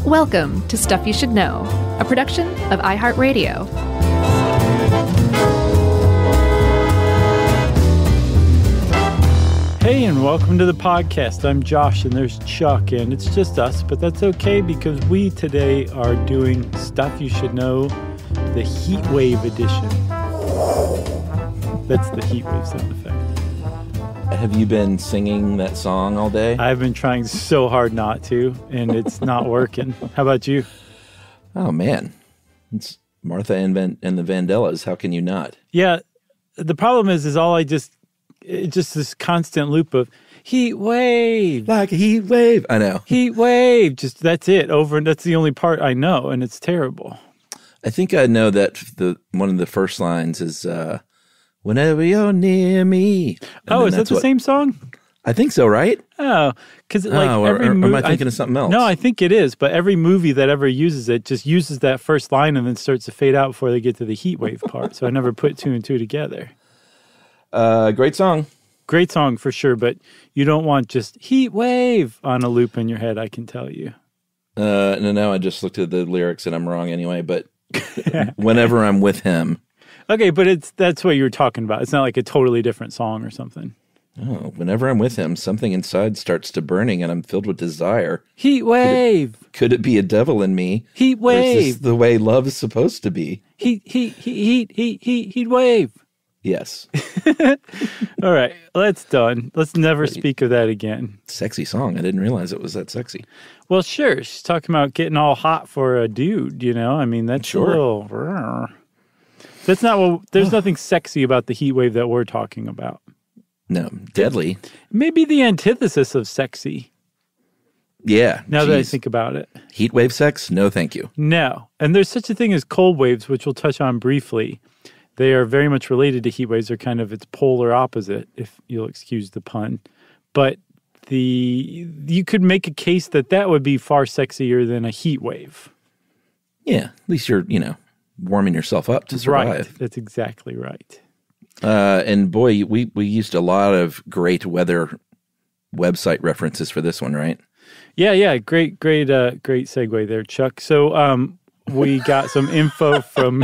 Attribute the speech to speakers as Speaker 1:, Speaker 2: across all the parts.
Speaker 1: Welcome to Stuff You Should Know, a production of iHeartRadio.
Speaker 2: Hey, and welcome to the podcast. I'm Josh, and there's Chuck, and it's just us, but that's okay because we today are doing Stuff You Should Know, the Heat Wave edition. That's the heat wave sound effect.
Speaker 3: Have you been singing that song all day?
Speaker 2: I've been trying so hard not to, and it's not working. How about you?
Speaker 3: Oh, man. It's Martha and the Vandellas. How can you not?
Speaker 2: Yeah, the problem is it's just this constant loop of heat wave.
Speaker 3: Like a heat wave. I know.
Speaker 2: Heat wave. Just that's it. Over, and that's the only part I know, and it's terrible.
Speaker 3: I think I know that one of the first lines is, whenever you're near me.
Speaker 2: And is that the same song?
Speaker 3: I think so, right?
Speaker 2: Oh, because
Speaker 3: every movie. Am I thinking of something else?
Speaker 2: No, I think it is. But every movie that ever uses it just uses that first line and then starts to fade out before they get to the heat wave part. So I never put two and two together.
Speaker 3: Great song.
Speaker 2: Great song for sure, but you don't want just heat wave on a loop in your head, I can tell you.
Speaker 3: No, I just looked at the lyrics and I'm wrong anyway, but whenever I'm with him.
Speaker 2: Okay, but that's what you were talking about. It's not like a totally different song or something.
Speaker 3: Oh, whenever I'm with him, something inside starts to burning and I'm filled with desire.
Speaker 2: Heat wave.
Speaker 3: Could it be a devil in me?
Speaker 2: Heat wave.
Speaker 3: Or is this the way love is supposed to be?
Speaker 2: Heat wave.
Speaker 3: Yes.
Speaker 2: All right, that's done. Let's never speak of that again.
Speaker 3: Sexy song. I didn't realize it was that sexy.
Speaker 2: Well, sure. She's talking about getting all hot for a dude, you know? I mean, that's
Speaker 3: sure.
Speaker 2: A little... That's not what... There's nothing sexy about the heat wave that we're talking about.
Speaker 3: No, deadly.
Speaker 2: Maybe the antithesis of sexy.
Speaker 3: Yeah.
Speaker 2: Now that I think about it.
Speaker 3: Heat wave sex? No, thank you.
Speaker 2: No. And there's such a thing as cold waves, which we'll touch on briefly. They are very much related to heat waves. They're kind of its polar opposite, if you'll excuse the pun. But you could make a case that would be far sexier than a heat wave.
Speaker 3: Yeah. At least you're, warming yourself up to survive.
Speaker 2: Right. That's exactly right.
Speaker 3: And boy, we used a lot of great weather website references for this one, right?
Speaker 2: Yeah. Great segue there, Chuck. So we got some info from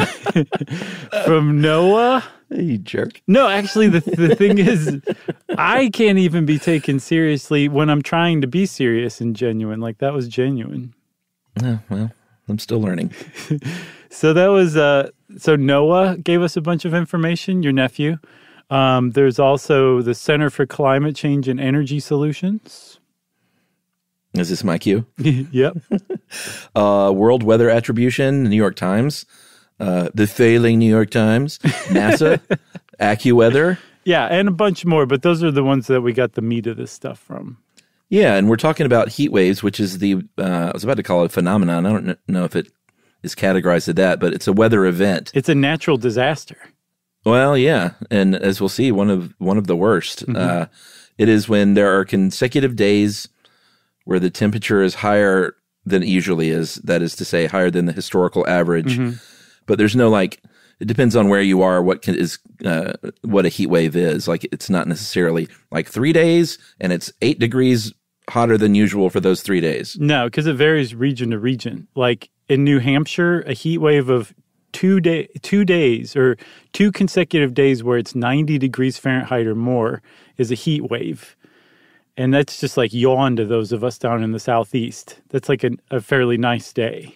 Speaker 2: Noah.
Speaker 3: You jerk.
Speaker 2: No, actually, the thing is, I can't even be taken seriously when I'm trying to be serious and genuine. Like, that was genuine.
Speaker 3: Oh, well, I'm still learning.
Speaker 2: So that was so Noah gave us a bunch of information, your nephew. There's also the Center for Climate Change and Energy Solutions.
Speaker 3: Is this my cue?
Speaker 2: Yep.
Speaker 3: World Weather Attribution, the New York Times, the failing New York Times, NASA, AccuWeather.
Speaker 2: Yeah, and a bunch more, but those are the ones that we got the meat of this stuff from.
Speaker 3: Yeah, and we're talking about heat waves, which is I was about to call it a phenomenon. I don't know if it is categorized as that, but it's a weather event. It's
Speaker 2: a natural disaster.
Speaker 3: Well, yeah, and as we'll see, one of the worst. Mm-hmm. It is when there are consecutive days where the temperature is higher than it usually is. That is to say, higher than the historical average. Mm-hmm. But there's no it depends on where you are, what a heat wave is. Like, it's not necessarily like 3 days and it's 8 degrees hotter than usual for those 3 days.
Speaker 2: No, because it varies region to region. Like in New Hampshire, a heat wave of 2 days or 2 consecutive days where it's 90 degrees Fahrenheit or more is a heat wave. And that's just like yawn to those of us down in the Southeast. That's like a fairly nice day.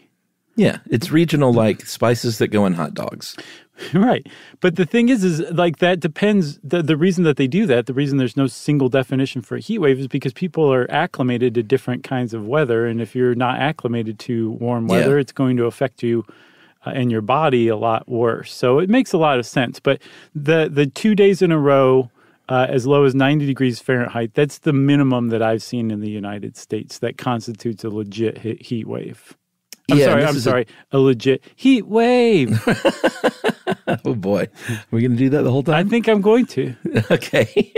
Speaker 3: Yeah, it's regional, like spices that go in hot dogs.
Speaker 2: Right. But the thing is like that depends. The reason that they do that, the reason there's no single definition for a heat wave is because people are acclimated to different kinds of weather. And if you're not acclimated to warm weather, it's going to affect you and your body a lot worse. So it makes a lot of sense. But the 2 days in a row, as low as 90 degrees Fahrenheit, that's the minimum that I've seen in the United States that constitutes a legit heat wave. I'm sorry, a legit heat wave.
Speaker 3: Oh, boy. Are we going to do that the whole time?
Speaker 2: I think I'm going to.
Speaker 3: Okay.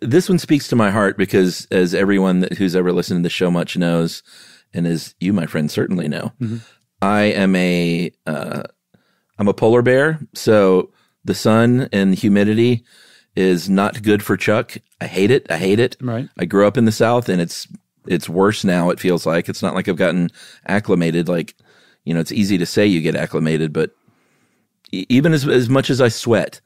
Speaker 3: This one speaks to my heart because, as everyone who's ever listened to the show much knows, and as you, my friend, certainly know, mm-hmm. I'm a polar bear, so the sun and humidity is not good for Chuck. I hate it.
Speaker 2: Right.
Speaker 3: I grew up in the South, and it's It's worse now, it feels like. It's not like I've gotten acclimated. Like, it's easy to say you get acclimated, but even as much as I sweat,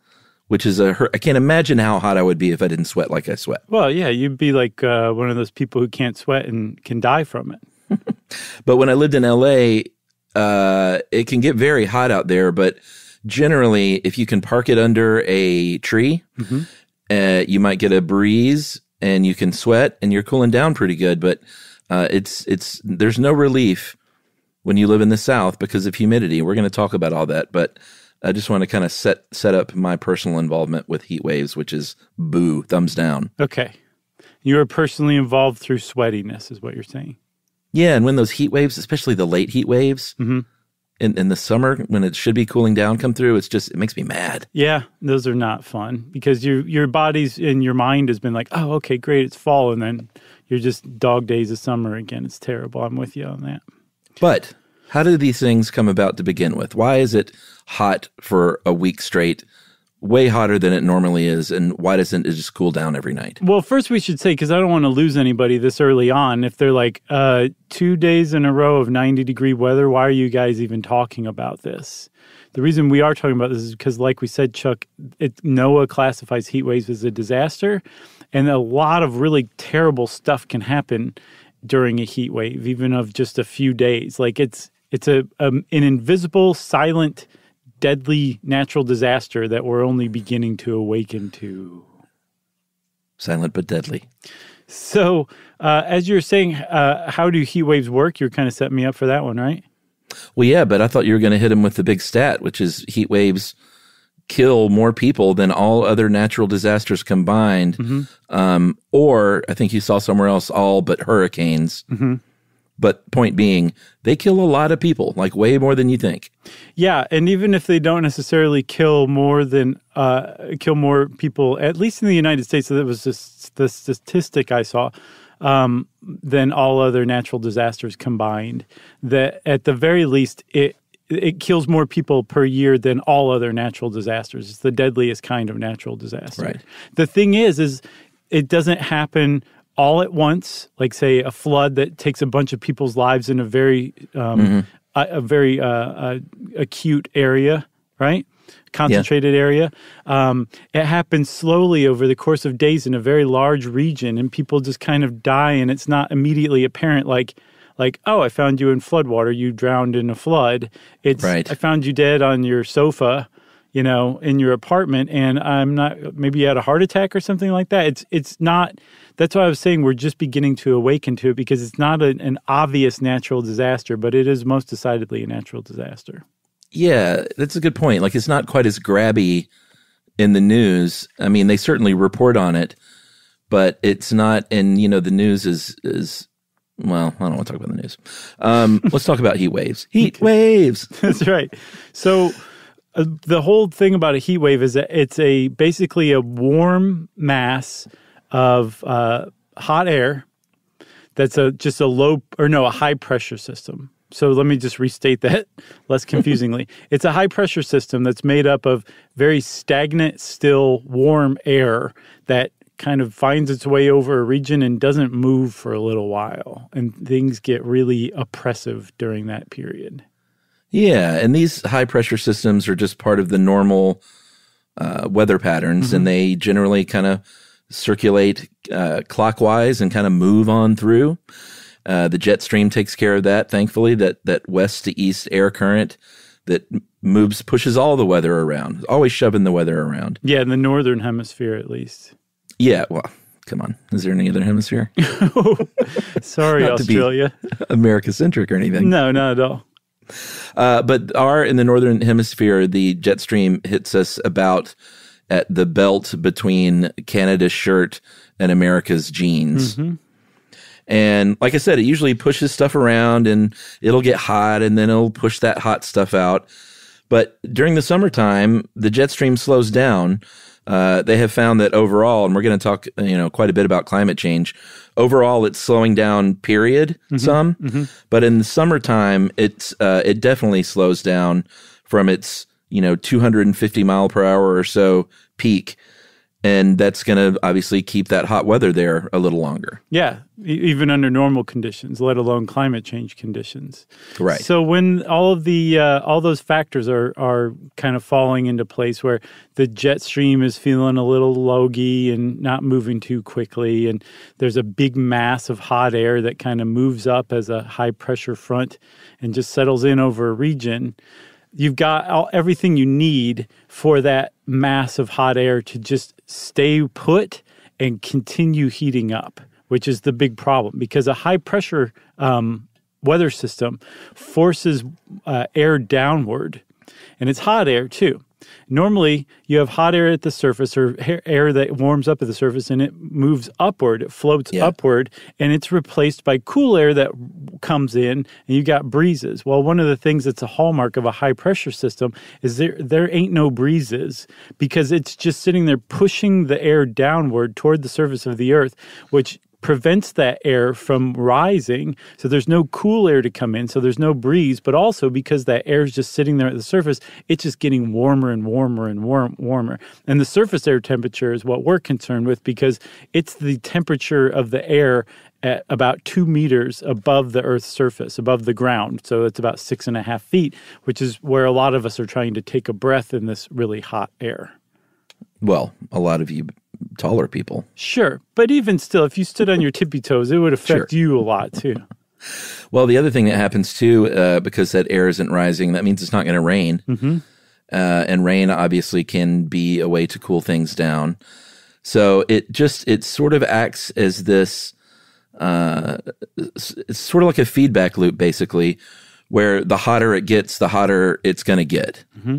Speaker 3: which is I can't imagine how hot I would be if I didn't sweat like I sweat.
Speaker 2: Well, yeah, you'd be like one of those people who can't sweat and can die from it.
Speaker 3: But when I lived in LA, it can get very hot out there, but generally, if you can park it under a tree, you might get a breeze and you can sweat and you're cooling down pretty good. But there's no relief when you live in the South because of humidity. We're going to talk about all that, but I just want to kind of set up my personal involvement with heat waves, which is boo, thumbs down.
Speaker 2: Okay. You are personally involved through sweatiness is what you're saying.
Speaker 3: Yeah, and when those heat waves, especially the late heat waves, in the summer when it should be cooling down come through, it makes me mad.
Speaker 2: Yeah, those are not fun because your body's and your mind has been like, oh, okay, great, it's fall, and then you're just dog days of summer again. It's terrible. I'm with you on that.
Speaker 3: But how do these things come about to begin with? Why is it hot for a week straight, way hotter than it normally is, and why doesn't it just cool down every night?
Speaker 2: Well, first we should say, because I don't want to lose anybody this early on, if they're like 2 days in a row of 90-degree weather, why are you guys even talking about this? The reason we are talking about this is because, like we said, Chuck, NOAA classifies heat waves as a disaster, and a lot of really terrible stuff can happen during a heat wave, even of just a few days. Like it's an invisible, silent, deadly natural disaster that we're only beginning to awaken to.
Speaker 3: Silent but deadly.
Speaker 2: So, as you're saying, how do heat waves work? You're kind of setting me up for that one, right?
Speaker 3: Well, yeah, but I thought you were going to hit him with the big stat, which is heat waves kill more people than all other natural disasters combined. Or I think you saw somewhere else, all but hurricanes. But point being, they kill a lot of people, like way more than you think.
Speaker 2: Yeah, and even if they don't necessarily kill more people, at least in the United States, so that was just the statistic I saw, than all other natural disasters combined. That at the very least, it kills more people per year than all other natural disasters. It's the deadliest kind of natural disaster.
Speaker 3: Right.
Speaker 2: The thing is it doesn't happen all at once, like say a flood that takes a bunch of people's lives in a very acute area, right? Concentrated area. It happens slowly over the course of days in a very large region, and people just kind of die, and it's not immediately apparent like, oh, I found you in floodwater, you drowned in a flood. It's right. I found you dead on your sofa, in your apartment, and maybe you had a heart attack or something like that. It's not. That's why I was saying we're just beginning to awaken to it, because it's not an obvious natural disaster, but it is most decidedly a natural disaster.
Speaker 3: Yeah, that's a good point. Like, it's not quite as grabby in the news. I mean, they certainly report on it, but it's not. And the news is well, I don't want to talk about the news. Let's talk about heat waves. Heat waves.
Speaker 2: That's right. So the whole thing about a heat wave is that it's basically a warm mass of hot air that's a high pressure system. So let me just restate that less confusingly. It's a high pressure system that's made up of very stagnant, still, warm air that kind of finds its way over a region and doesn't move for a little while. And things get really oppressive during that period.
Speaker 3: Yeah, and these high pressure systems are just part of the normal weather patterns, and they generally kind of circulate clockwise and kind of move on through. The jet stream takes care of that, thankfully, that west to east air current that pushes all the weather around, always shoving the weather around.
Speaker 2: Yeah, in the northern hemisphere at least.
Speaker 3: Yeah, well, come on. Is there any other hemisphere?
Speaker 2: Sorry,
Speaker 3: Not
Speaker 2: Australia.
Speaker 3: To be America-centric or anything.
Speaker 2: No, not at all.
Speaker 3: But in the northern hemisphere, the jet stream hits us about at the belt between Canada's shirt and America's jeans. And like I said, it usually pushes stuff around and it'll get hot and then it'll push that hot stuff out. But during the summertime, the jet stream slows down. They have found that overall, and we're going to talk, quite a bit about climate change. Overall, it's slowing down, period, some. But in the summertime, it definitely slows down from its 250 mile per hour or so peak, And that's going to obviously keep that hot weather there a little longer.
Speaker 2: Yeah, even under normal conditions, let alone climate change conditions.
Speaker 3: Right.
Speaker 2: So when all those factors are kind of falling into place, where the jet stream is feeling a little logy and not moving too quickly, and there's a big mass of hot air that kind of moves up as a high pressure front and just settles in over a region, you've got everything you need for that mass of hot air to just stay put and continue heating up, which is the big problem, because a high pressure weather system forces air downward, and it's hot air too. Normally, you have hot air at the surface, or air that warms up at the surface, and it moves upward. It floats upward, and it's replaced by cool air that comes in, and you got breezes. Well, one of the things that's a hallmark of a high-pressure system is there ain't no breezes, because it's just sitting there pushing the air downward toward the surface of the Earth, which prevents that air from rising, so there's no cool air to come in, so there's no breeze, but also because that air is just sitting there at the surface, it's just getting warmer and warmer and warmer. And the surface air temperature is what we're concerned with, because it's the temperature of the air at about 2 meters above the Earth's surface, above the ground. So it's about 6.5 feet, which is where a lot of us are trying to take a breath in this really hot air.
Speaker 3: Well, a lot of you taller people.
Speaker 2: Sure. But even still, if you stood on your tippy toes, it would affect you a lot too.
Speaker 3: Well, the other thing that happens too, because that air isn't rising, that means it's not going to rain. Mm-hmm. And rain obviously can be a way to cool things down. So it sort of acts as this, it's sort of like a feedback loop, basically, where the hotter it gets, the hotter it's going to get. Mm-hmm.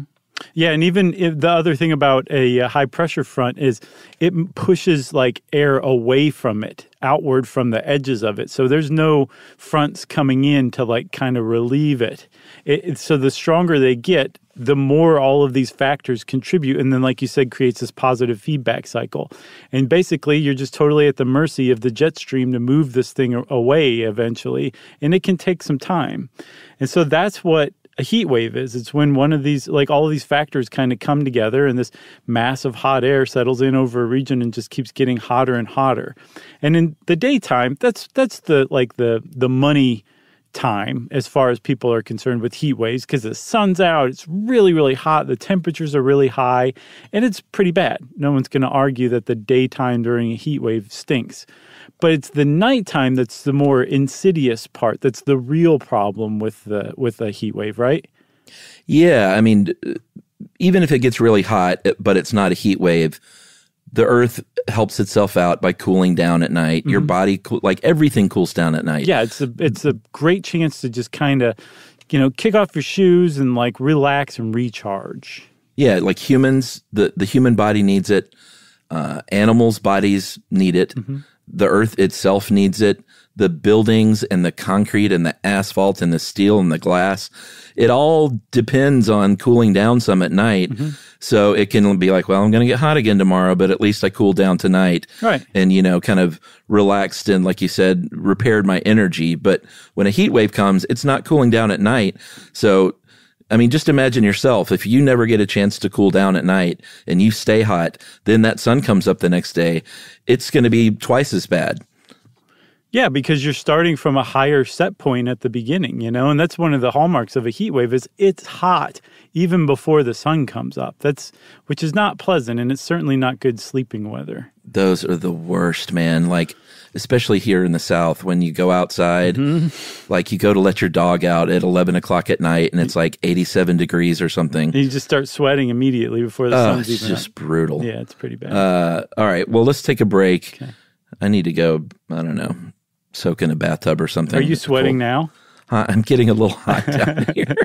Speaker 2: Yeah, and even the other thing about a high-pressure front is it pushes like air away from it, outward from the edges of it. So there's no fronts coming in to like kind of relieve it. So the stronger they get, the more all of these factors contribute, and then, like you said, creates this positive feedback cycle. And basically, you're just totally at the mercy of the jet stream to move this thing away eventually, and it can take some time. And so that's what a heat wave is. It's when one of these, like all of these factors kind of come together, and this mass of hot air settles in over a region and just keeps getting hotter and hotter. And in the daytime, that's the money time as far as people are concerned with heat waves, because the sun's out, it's really, really hot, the temperatures are really high, and it's pretty bad. No one's going to argue that the daytime during a heat wave stinks. But it's the nighttime that's the more insidious part. That's the real problem with a heat wave, right?
Speaker 3: Yeah, I mean, even if it gets really hot, but it's not a heat wave, the Earth helps itself out by cooling down at night. Mm-hmm. Your body, like everything, cools down at night.
Speaker 2: Yeah, it's a great chance to just kind of, kick off your shoes and like relax and recharge.
Speaker 3: Yeah, like humans, the human body needs it. Animals' bodies need it. Mm-hmm. The Earth itself needs it. The buildings and the concrete and the asphalt and the steel and the glass, it all depends on cooling down some at night. Mm-hmm. So it can be like, well, I'm going to get hot again tomorrow, but at least I cooled down tonight.
Speaker 2: Right.
Speaker 3: And, kind of relaxed and, like you said, repaired my energy. But when a heat wave comes, it's not cooling down at night. So, I mean, just imagine yourself. If you never get a chance to cool down at night and you stay hot, then that sun comes up the next day, it's going to be twice as bad.
Speaker 2: Yeah, because you're starting from a higher set point at the beginning, and that's one of the hallmarks of a heat wave is it's hot even before the sun comes up. Which is not pleasant, and it's certainly not good sleeping weather.
Speaker 3: Those are the worst, man. Like, especially here in the South, when you go outside, like you go to let your dog out at 11 o'clock at night, and it's like 87 degrees or something.
Speaker 2: And you just start sweating immediately before the sun's even up.
Speaker 3: It's just brutal.
Speaker 2: Yeah, it's pretty bad.
Speaker 3: All right, well, let's take a break. Okay. I need to go, I don't know, soak in a bathtub or something.
Speaker 2: Are you sweating now?
Speaker 3: I'm getting a little hot down here.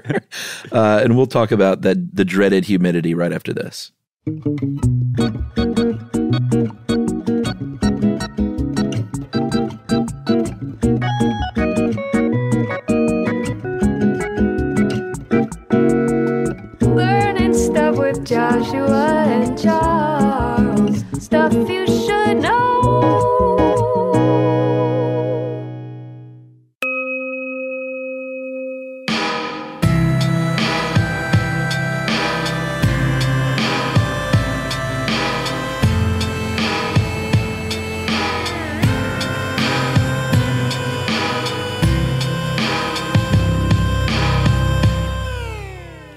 Speaker 3: And we'll talk about the dreaded humidity right after this.
Speaker 4: Learning stuff with Joshua and Charles. Stuff you should know.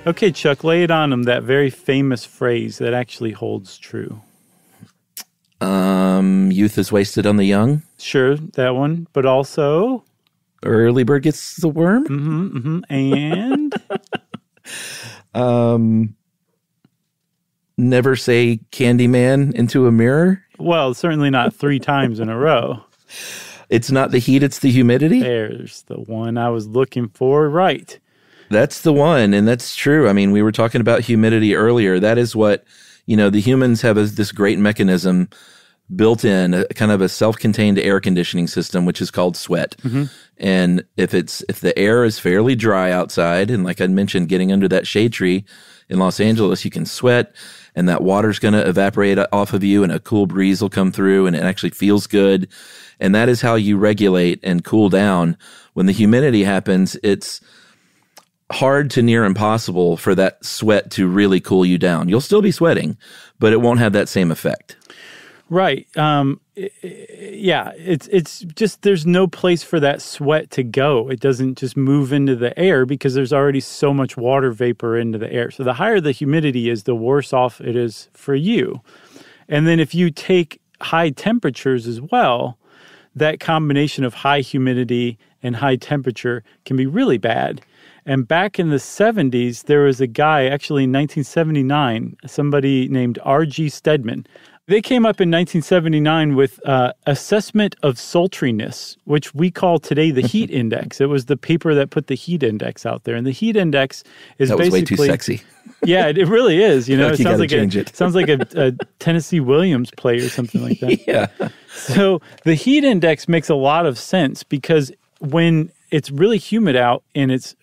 Speaker 2: Okay, Chuck, lay it on them, that very famous phrase that actually holds true.
Speaker 3: Youth is wasted on the young.
Speaker 2: Sure, that one. But also...
Speaker 3: Early bird gets the worm.
Speaker 2: And...
Speaker 3: Never say Candyman into a mirror.
Speaker 2: Well, certainly not 3 times in a row.
Speaker 3: It's not the heat, it's the humidity.
Speaker 2: There's the one I was looking for. Right.
Speaker 3: That's the one, and that's true. I mean, we were talking about humidity earlier. That is what, the humans have this great mechanism built in, a kind of a self-contained air conditioning system, which is called sweat. And if the air is fairly dry outside, and like I mentioned, getting under that shade tree in Los Angeles, you can sweat, and that water's going to evaporate off of you, and a cool breeze will come through, and it actually feels good. And that is how you regulate and cool down. When the humidity happens, it's hard to near impossible for that sweat to really cool you down. You'll still be sweating, but it won't have that same effect.
Speaker 2: Right. Yeah, it's just there's no place for that sweat to go. It doesn't just move into the air because there's already so much water vapor into the air. So the higher the humidity is, the worse off it is for you. And then if you take high temperatures as well, that combination of high humidity and high temperature can be really bad. And back in the 70s, there was a guy, actually in 1979, somebody named R.G. Stedman. They came up in 1979 with assessment of sultriness, which we call today the heat index. It was the paper that put the heat index out there. And the heat index is
Speaker 3: basically... That was
Speaker 2: basically...
Speaker 3: way too sexy.
Speaker 2: Yeah, it really is.
Speaker 3: It
Speaker 2: sounds like a Tennessee Williams play or something like that.
Speaker 3: Yeah.
Speaker 2: So the heat index makes a lot of sense because when it's really humid out and it's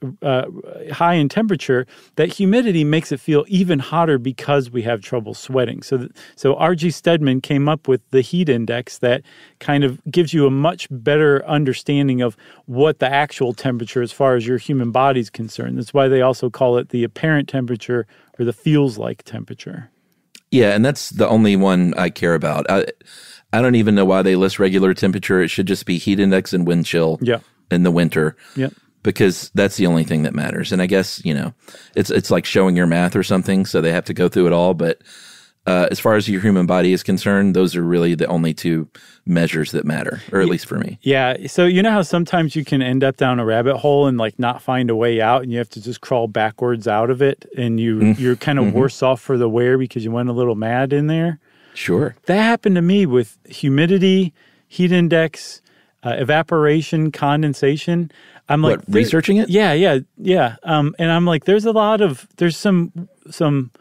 Speaker 2: high in temperature, that humidity makes it feel even hotter because we have trouble sweating. So R.G. Stedman came up with the heat index that kind of gives you a much better understanding of what the actual temperature as far as your human body's concerned. That's why they also call it the apparent temperature or the feels like temperature.
Speaker 3: Yeah, and that's the only one I care about. I don't even know why they list regular temperature. It should just be heat index and wind chill.
Speaker 2: Yeah.
Speaker 3: In the winter,
Speaker 2: because
Speaker 3: that's the only thing that matters. And I guess, it's like showing your math or something, so they have to go through it all. But as far as your human body is concerned, those are really the only 2 measures that matter, or at least for me.
Speaker 2: Yeah. So you know how sometimes you can end up down a rabbit hole and like not find a way out, and you have to just crawl backwards out of it, and you're kind of worse off for the wear because you went a little mad in there?
Speaker 3: Sure.
Speaker 2: That happened to me with humidity, heat index, evaporation, condensation. I'm like
Speaker 3: researching it?
Speaker 2: Yeah. And I'm like, there's some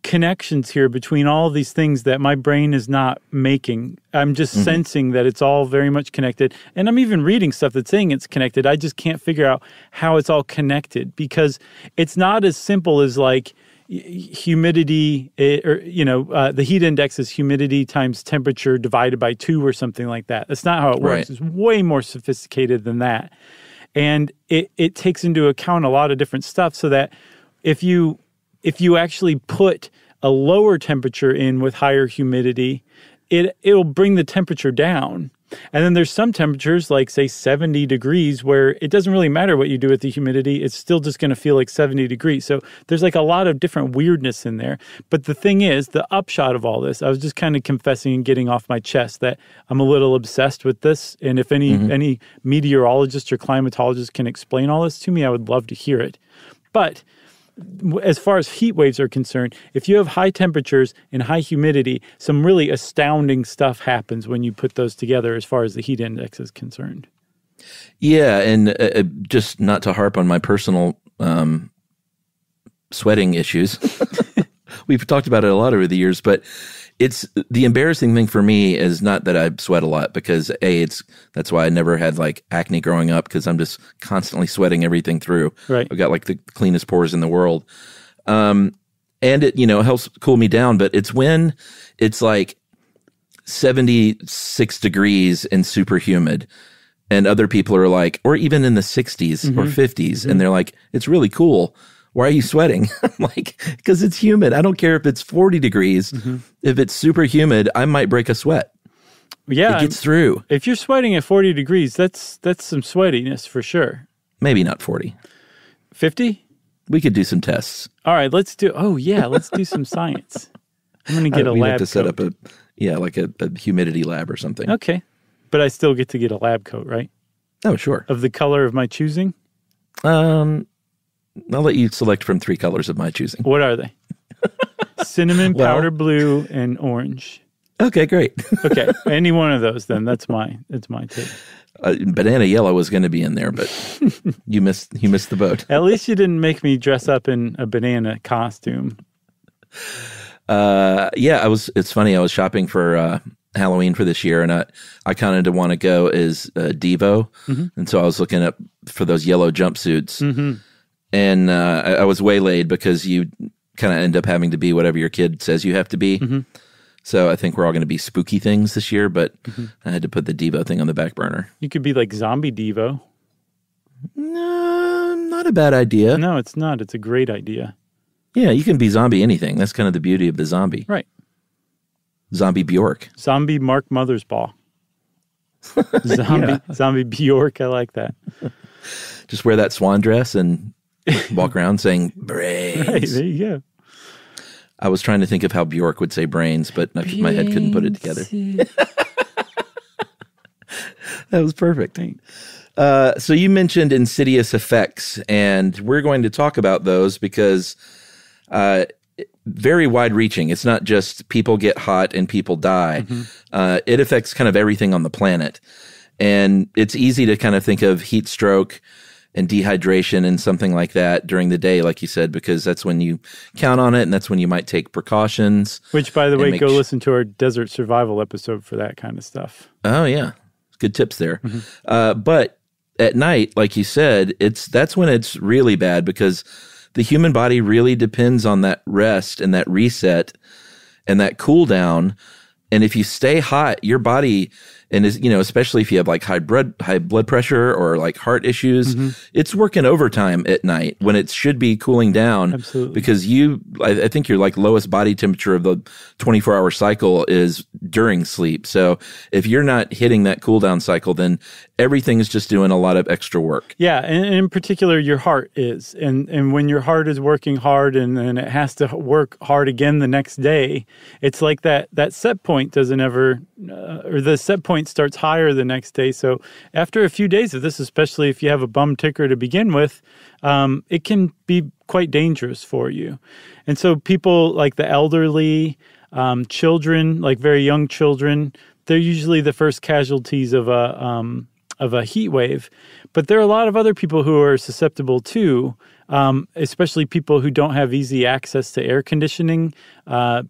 Speaker 2: connections here between all of these things that my brain is not making. I'm just sensing that it's all very much connected. And I'm even reading stuff that's saying it's connected. I just can't figure out how it's all connected because it's not as simple as like humidity the heat index is humidity times temperature divided by 2 or something like that. That's not how it works.
Speaker 3: Right.
Speaker 2: It's way more sophisticated than that. And it takes into account a lot of different stuff so that if you actually put a lower temperature in with higher humidity, it'll bring the temperature down. And then there's some temperatures, like say 70 degrees, where it doesn't really matter what you do with the humidity. It's still just going to feel like 70 degrees. So there's like a lot of different weirdness in there. But the thing is, the upshot of all this, I was just kind of confessing and getting off my chest that I'm a little obsessed with this. And if any meteorologist or climatologist can explain all this to me, I would love to hear it. But as far as heat waves are concerned, if you have high temperatures and high humidity, some really astounding stuff happens when you put those together as far as the heat index is concerned.
Speaker 3: Yeah, and just not to harp on my personal sweating issues. We've talked about it a lot over the years, but it's the embarrassing thing for me is not that I sweat a lot because that's why I never had like acne growing up because I'm just constantly sweating everything through.
Speaker 2: Right.
Speaker 3: I've got like the cleanest pores in the world. And it, helps cool me down, but it's when it's like 76 degrees and super humid and other people are like, or even in the 60s or 50s and they're like, it's really cool. Why are you sweating? I'm like, because it's humid. I don't care if it's 40 degrees. If it's super humid, I might break a sweat.
Speaker 2: Yeah.
Speaker 3: It gets through.
Speaker 2: If you're sweating at 40 degrees, that's some sweatiness for sure.
Speaker 3: Maybe not 40.
Speaker 2: 50?
Speaker 3: We could do some tests.
Speaker 2: All right, let's do some science. I'm going to get a
Speaker 3: we
Speaker 2: lab
Speaker 3: have to set
Speaker 2: coat.
Speaker 3: up a humidity lab or something.
Speaker 2: Okay. But I still get to get a lab coat, right?
Speaker 3: Oh, sure.
Speaker 2: Of the color of my choosing?
Speaker 3: I'll let you select from 3 colors of my choosing.
Speaker 2: What are they? Cinnamon, powder blue, and orange.
Speaker 3: Okay, great.
Speaker 2: Okay, any one of those then. That's my take.
Speaker 3: Banana yellow was going to be in there, but you missed the boat.
Speaker 2: At least you didn't make me dress up in a banana costume.
Speaker 3: It's funny. I was shopping for Halloween for this year, and I kind of want to go as Devo, and so I was looking up for those yellow jumpsuits, and I was waylaid because you kind of end up having to be whatever your kid says you have to be. So I think we're all going to be spooky things this year, but I had to put the Devo thing on the back burner.
Speaker 2: You could be like Zombie Devo.
Speaker 3: No, not a bad idea.
Speaker 2: No, it's not. It's a great idea.
Speaker 3: Yeah, you can be zombie anything. That's kind of the beauty of the zombie.
Speaker 2: Right.
Speaker 3: Zombie Bjork.
Speaker 2: Zombie Mark Mothersbaugh. Zombie Bjork. I like that.
Speaker 3: Just wear that swan dress and walk around saying brains.
Speaker 2: Right, there you go.
Speaker 3: I was trying to think of how Bjork would say brains, but my head couldn't put it together. That was perfect. So you mentioned insidious effects, and we're going to talk about those because very wide-reaching. It's not just people get hot and people die. It affects kind of everything on the planet. And it's easy to kind of think of heat stroke and dehydration and something like that during the day, like you said, because that's when you count on it and that's when you might take precautions.
Speaker 2: Which, by the way, go listen to our desert survival episode for that kind of stuff.
Speaker 3: Oh, yeah. Good tips there. But at night, like you said, that's when it's really bad because the human body really depends on that rest and that reset and that cool down. And if you stay hot, your body, and especially if you have like high blood pressure or like heart issues, it's working overtime at night when it should be cooling down.
Speaker 2: Absolutely.
Speaker 3: Because I think your like lowest body temperature of the 24-hour cycle is during sleep. So if you're not hitting that cool down cycle, then everything's just doing a lot of extra work.
Speaker 2: Yeah, and in particular, your heart is. And when your heart is working hard and then it has to work hard again the next day, it's like that set point doesn't ever, or the set point starts higher the next day. So after a few days of this, especially if you have a bum ticker to begin with, it can be quite dangerous for you. And so people like the elderly, children, like very young children, they're usually the first casualties of a heat wave. But there are a lot of other people who are susceptible too, especially people who don't have easy access to air conditioning,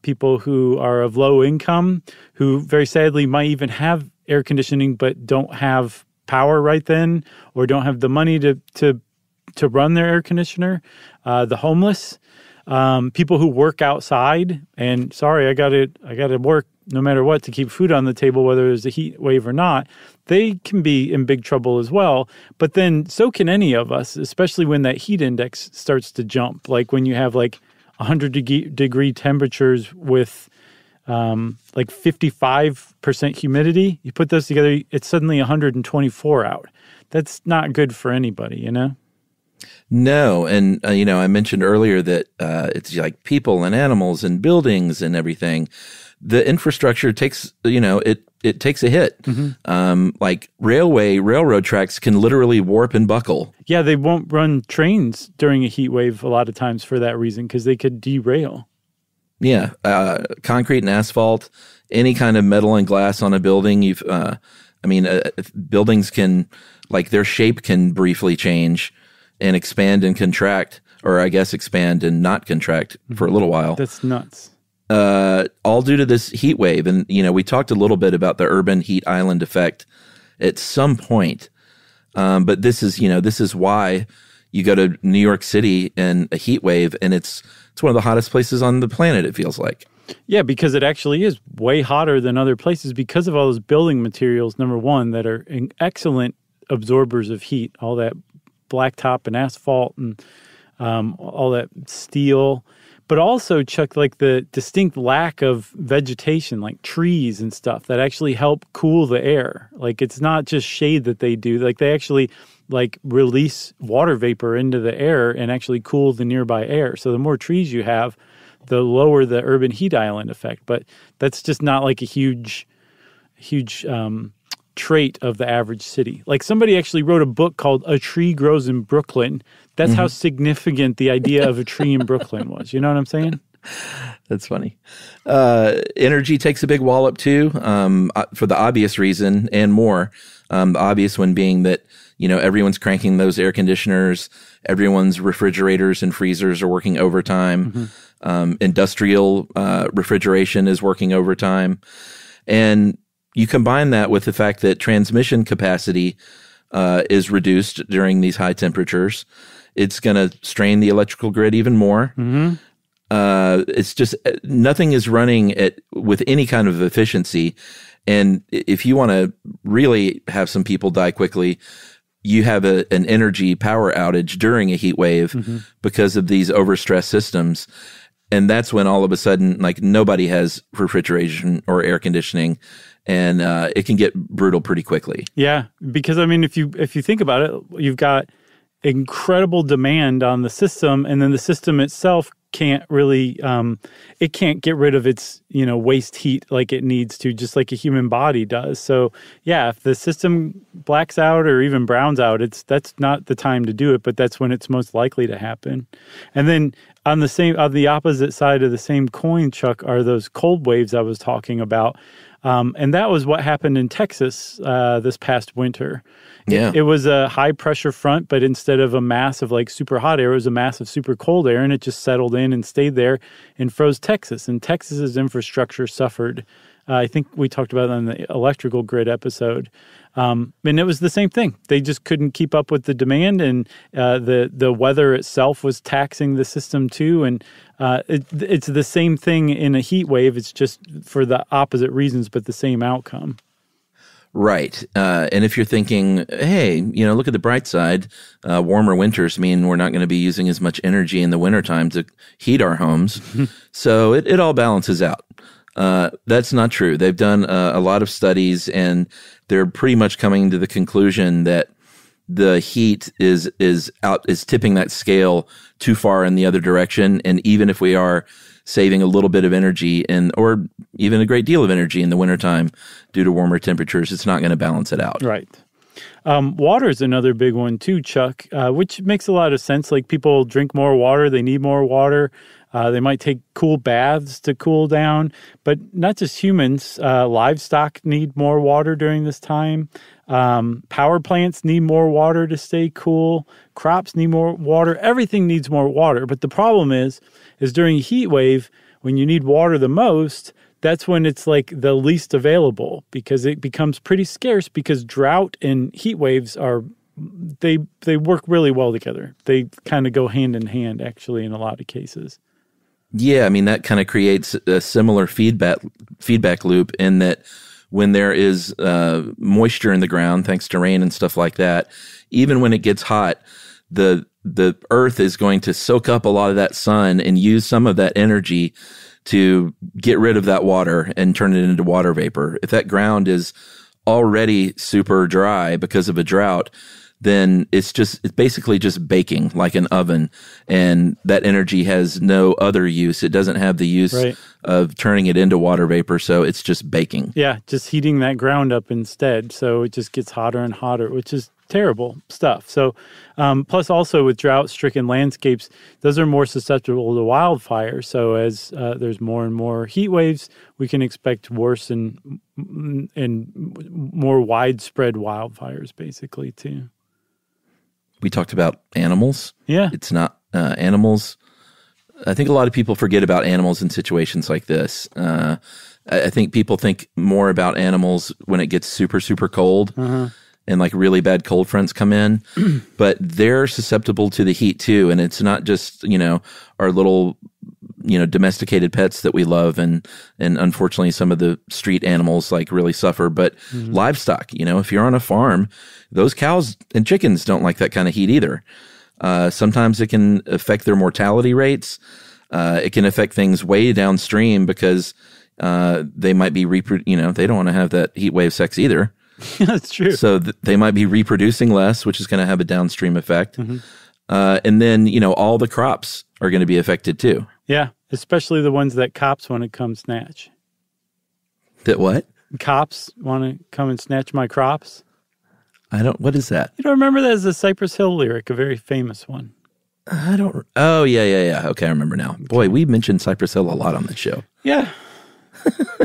Speaker 2: people who are of low income, who very sadly might even have air conditioning but don't have power right then or don't have the money to run their air conditioner, the homeless, people who work outside and sorry, I got to work no matter what to keep food on the table, whether there's a heat wave or not, they can be in big trouble as well. But then so can any of us, especially when that heat index starts to jump. Like when you have like 100-degree temperatures with like 55% humidity, you put those together, it's suddenly 124 out. That's not good for anybody, you know?
Speaker 3: No, and I mentioned earlier that it's like people and animals and buildings and everything. The infrastructure takes, it takes a hit. Like railroad tracks can literally warp and buckle.
Speaker 2: Yeah, they won't run trains during a heat wave a lot of times for that reason because they could derail.
Speaker 3: Yeah, concrete and asphalt, any kind of metal and glass on a building. Buildings can, like their shape can briefly change and expand and contract, or I guess expand and not contract for a little while.
Speaker 2: That's nuts.
Speaker 3: All due to this heat wave. And, we talked a little bit about the urban heat island effect at some point. But this is why you go to New York City in a heat wave and it's one of the hottest places on the planet, it feels like.
Speaker 2: Yeah, because it actually is way hotter than other places because of all those building materials, number one, that are excellent absorbers of heat, all that blacktop and asphalt and all that steel. but also, Chuck, like the distinct lack of vegetation, like trees and stuff that actually help cool the air. Like it's not just shade that they do. Like they actually like release water vapor into the air and actually cool the nearby air. So the more trees you have, the lower the urban heat island effect. But that's just not like a huge trait of the average city. Like somebody actually wrote a book called A Tree Grows in Brooklyn. That's how significant the idea of a tree in Brooklyn was. You know what I'm saying?
Speaker 3: That's funny. Energy takes a big wallop too, for the obvious reason and more. The obvious one being that, everyone's cranking those air conditioners, everyone's refrigerators and freezers are working overtime. Industrial refrigeration is working overtime. And you combine that with the fact that transmission capacity is reduced during these high temperatures. It's going to strain the electrical grid even more. It's just nothing is running with any kind of efficiency. And if you want to really have some people die quickly, you have an energy power outage during a heat wave because of these overstressed systems. And that's when all of a sudden, like nobody has refrigeration or air conditioning, and it can get brutal pretty quickly. Yeah,
Speaker 2: because I mean, if you think about it, you've got incredible demand on the system, and then the system itself can't really it can't get rid of its waste heat like it needs to, just like a human body does. So yeah, if the system blacks out or even browns out, that's not the time to do it, but that's when it's most likely to happen. And then on the opposite side of the same coin, Chuck, are those cold waves I was talking about. And that was what happened in Texas this past winter.
Speaker 3: Yeah.
Speaker 2: It was a high pressure front, but instead of a mass of like super hot air, it was a mass of super cold air, and it just settled in and stayed there and froze Texas. And Texas's infrastructure suffered. I think we talked about it on the electrical grid episode. And it was the same thing. They just couldn't keep up with the demand, and the weather itself was taxing the system too. And it's the same thing in a heat wave. It's just for the opposite reasons, but the same outcome.
Speaker 3: Right. And if you're thinking, hey, look at the bright side, warmer winters mean we're not going to be using as much energy in the wintertime to heat our homes. So it all balances out. That's not true. They've done a lot of studies, and they're pretty much coming to the conclusion that the heat is tipping that scale too far in the other direction. And even if we are saving a little bit of energy or even a great deal of energy in the wintertime due to warmer temperatures, it's not going to balance it out.
Speaker 2: Right. Water is another big one too, Chuck, which makes a lot of sense. Like people drink more water, they need more water. They might take cool baths to cool down, but not just humans. Livestock need more water during this time. Power plants need more water to stay cool. Crops need more water. Everything needs more water. But the problem is during a heat wave, when you need water the most, that's when it's like the least available, because it becomes pretty scarce, because drought and heat waves they work really well together. They kind of go hand in hand, actually, in a lot of cases.
Speaker 3: Yeah, I mean, that kind of creates a similar feedback loop in that when there is moisture in the ground, thanks to rain and stuff like that, even when it gets hot, the earth is going to soak up a lot of that sun and use some of that energy to get rid of that water and turn it into water vapor. If that ground is already super dry because of a drought, then it's basically just baking like an oven, and that energy has no other use. It doesn't have the use of turning it into water vapor, so it's just baking. Yeah,
Speaker 2: just heating that ground up instead, so it just gets hotter and hotter, which is terrible stuff. So, plus also with drought-stricken landscapes, those are more susceptible to wildfire. So as there's more and more heat waves, we can expect worse and more widespread wildfires, basically, too.
Speaker 3: We talked about animals.
Speaker 2: Yeah.
Speaker 3: It's not animals. I think a lot of people forget about animals in situations like this. I think people think more about animals when it gets super, super cold and like really bad cold fronts come in. But they're susceptible to the heat too. And it's not just, our little, domesticated pets that we love. And unfortunately, some of the street animals like really suffer. But livestock, if you're on a farm, those cows and chickens don't like that kind of heat either. Sometimes it can affect their mortality rates. It can affect things way downstream because they might be they don't want to have that heat wave sex either.
Speaker 2: That's true.
Speaker 3: So they might be reproducing less, which is going to have a downstream effect. And then, all the crops are going to be affected too.
Speaker 2: Yeah, especially the ones that cops want to come snatch.
Speaker 3: That what?
Speaker 2: Cops want to come and snatch my crops.
Speaker 3: What is that?
Speaker 2: You don't remember that as a Cypress Hill lyric, a very famous one.
Speaker 3: Oh, yeah. Okay, I remember now. Boy, we mentioned Cypress Hill a lot on the show.
Speaker 2: Yeah.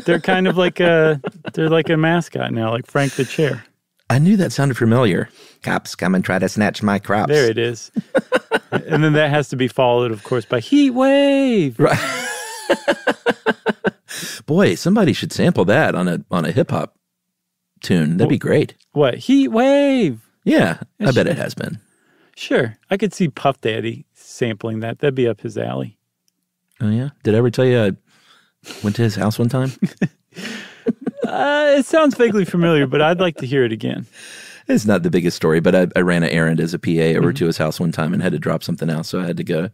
Speaker 2: They're kind of like they're like a mascot now, like Frank the Chair.
Speaker 3: I knew that sounded familiar. Cops come and try to snatch my crops.
Speaker 2: There it is. And then that has to be followed, of course, by Heat Wave.
Speaker 3: Right. Boy, somebody should sample that on a hip hop tune. That'd be great.
Speaker 2: What? Heat Wave.
Speaker 3: Yeah, I bet it has been.
Speaker 2: Sure. I could see Puff Daddy sampling that. That'd be up his alley.
Speaker 3: Oh, yeah? Did I ever tell you I went to his house one time?
Speaker 2: It sounds vaguely familiar, but I'd like to hear it again.
Speaker 3: It's not the biggest story, but I ran an errand as a PA over to his house one time and had to drop something out. So I had to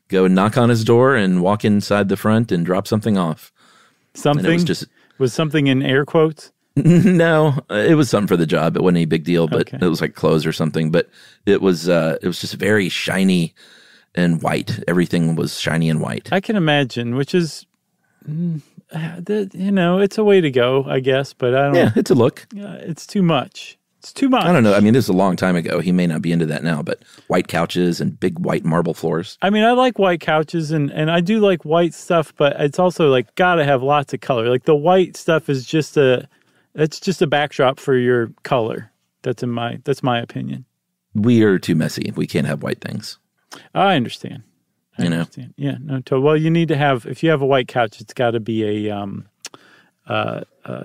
Speaker 3: go and knock on his door and walk inside the front and drop something off.
Speaker 2: Something? Was something in air quotes?
Speaker 3: No, it was something for the job. It wasn't any big deal, but it was like clothes or something. But it was just very shiny and white. Everything was shiny and white.
Speaker 2: I can imagine, which is, it's a way to go, I guess. But I don't.
Speaker 3: Yeah, it's a look.
Speaker 2: It's too much. It's too much.
Speaker 3: I don't know. I mean, this is a long time ago. He may not be into that now, but white couches and big white marble floors.
Speaker 2: I mean, I like white couches and I do like white stuff, but it's also like gotta have lots of color. Like the white stuff is just a backdrop for your color. That's my opinion.
Speaker 3: We are too messy. We can't have white things.
Speaker 2: I understand. I understand. Yeah. No. Well, you need to have, if you have a white couch, it's got to be a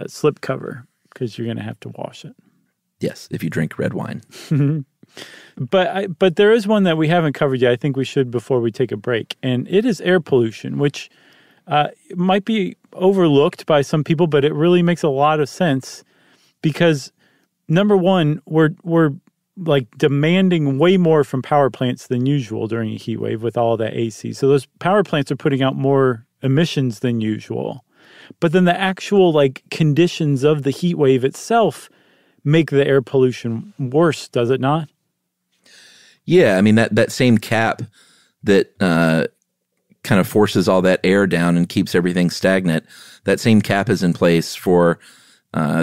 Speaker 2: slip cover because you're going to have to wash it.
Speaker 3: Yes, if you drink red wine.
Speaker 2: But there is one that we haven't covered yet. I think we should before we take a break, and it is air pollution, which might be overlooked by some people, but it really makes a lot of sense because number one, we're like demanding way more from power plants than usual during a heat wave with all that AC. So those power plants are putting out more emissions than usual. But then the actual like conditions of the heat wave itself make the air pollution worse, does it not?
Speaker 3: Yeah, I mean, that same cap that kind of forces all that air down and keeps everything stagnant, that same cap is in place for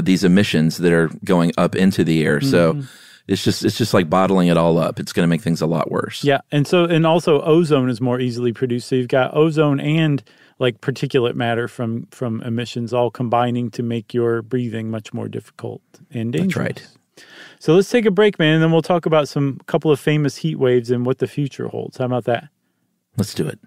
Speaker 3: these emissions that are going up into the air. So it's just like bottling it all up. It's going to make things a lot worse.
Speaker 2: Yeah, and also ozone is more easily produced. So you've got ozone and like particulate matter from emissions all combining to make your breathing much more difficult and dangerous.
Speaker 3: That's right.
Speaker 2: So let's take a break, man, and then we'll talk about some couple of famous heat waves and what the future holds. How about that?
Speaker 3: Let's do it.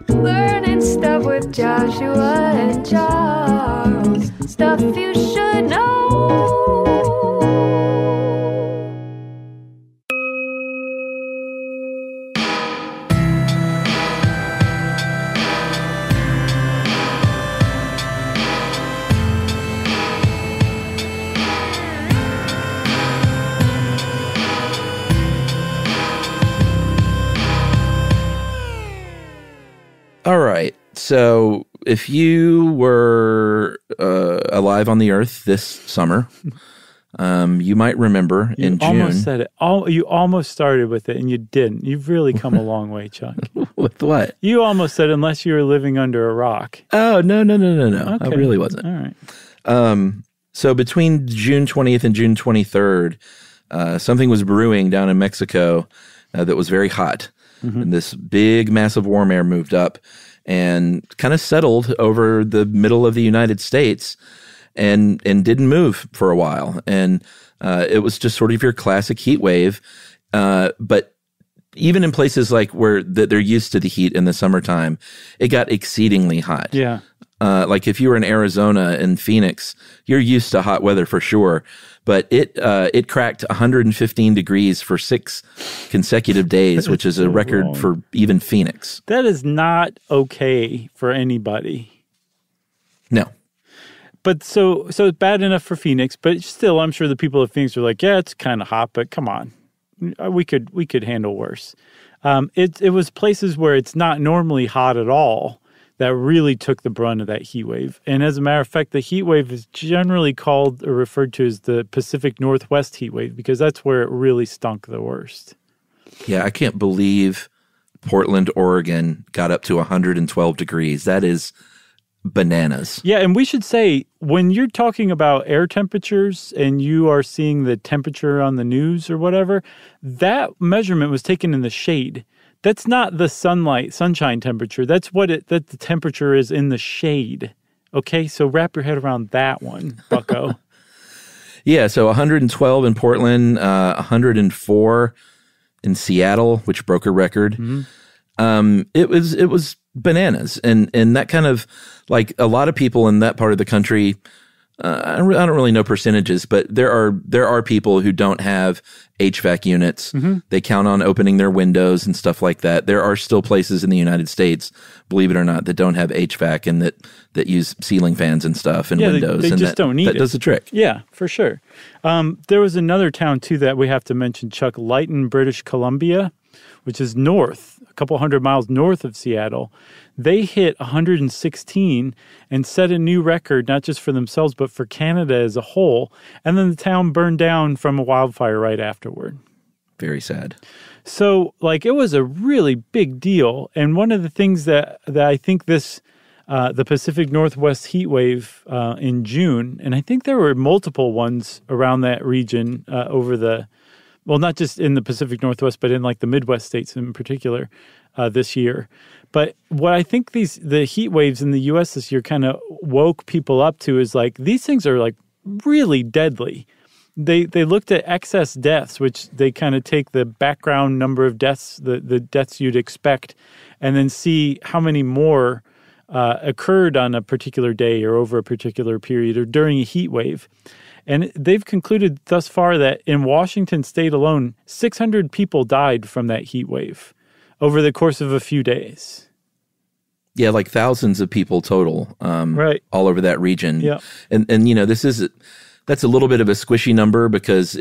Speaker 4: Learning stuff with Joshua and Charles. Stuff you should know.
Speaker 3: All right. So if you were alive on the earth this summer, you might remember in June.
Speaker 2: You almost said it. You almost started with it, and you didn't. You've really come a long way, Chuck.
Speaker 3: With what?
Speaker 2: You almost said unless you were living under a rock.
Speaker 3: Oh, no.
Speaker 2: Okay.
Speaker 3: I really wasn't.
Speaker 2: All right.
Speaker 3: So between June 20th and June 23rd, something was brewing down in Mexico that was very hot. And this big, massive warm air moved up and kind of settled over the middle of the United States and didn't move for a while. And it was just sort of your classic heat wave. But even in places like where they're used to the heat in the summertime, it got exceedingly hot.
Speaker 2: Yeah.
Speaker 3: Like if you were in Arizona and Phoenix, you're used to hot weather for sure. But it cracked 115 degrees for 6 consecutive days, which is a record for even Phoenix.
Speaker 2: That is not okay for anybody. No. But so it's bad enough for Phoenix, but still, I'm sure the people of Phoenix are like, yeah, it's kind of hot, but come on, we could handle worse. It was places where it's not normally hot at all that really took the brunt of that heat wave. And as a matter of fact, the heat wave is generally called or referred to as the Pacific Northwest heat wave because that's where it really stunk the worst.
Speaker 3: Yeah, I can't believe Portland, Oregon got up to 112 degrees. That is bananas.
Speaker 2: Yeah, and we should say, when you're talking about air temperatures and you are seeing the temperature on the news or whatever, that measurement was taken in the shade. That's not the sunshine temperature. That's that the temperature is in the shade. Okay, so wrap your head around that one, bucko.
Speaker 3: Yeah, so 112 in Portland, 104 in Seattle, which broke a record. Mm-hmm. It was bananas, and that kind of, like, a lot of people in that part of the country. I don't really know percentages, but there are people who don't have HVAC units. Mm-hmm. They count on opening their windows and stuff like that. There are still places in the United States, believe it or not, that don't have HVAC and that use ceiling fans and stuff and windows.
Speaker 2: They just don't need it.
Speaker 3: That does the trick.
Speaker 2: Yeah, for sure. There was another town, too, that we have to mention, Chuck, Lytton, British Columbia, which is north, a couple hundred miles north of Seattle. They hit 116 and set a new record, not just for themselves, but for Canada as a whole. And then the town burned down from a wildfire right afterward.
Speaker 3: Very sad.
Speaker 2: So, like, it was a really big deal. And one of the things that I think the Pacific Northwest heat wave in June, and I think there were multiple ones around that region not just in the Pacific Northwest, but in like the Midwest states in particular this year. But what I think the heat waves in the U.S. this year kind of woke people up to is like these things are like really deadly. They looked at excess deaths, which they kind of take the background number of deaths, the deaths you'd expect, and then see how many more occurred on a particular day or over a particular period or during a heat wave. And they've concluded thus far that in Washington state alone, 600 people died from that heat wave over the course of a few days.
Speaker 3: Yeah, like thousands of people total,
Speaker 2: right,
Speaker 3: all over that region.
Speaker 2: Yeah,
Speaker 3: and that's a little bit of a squishy number because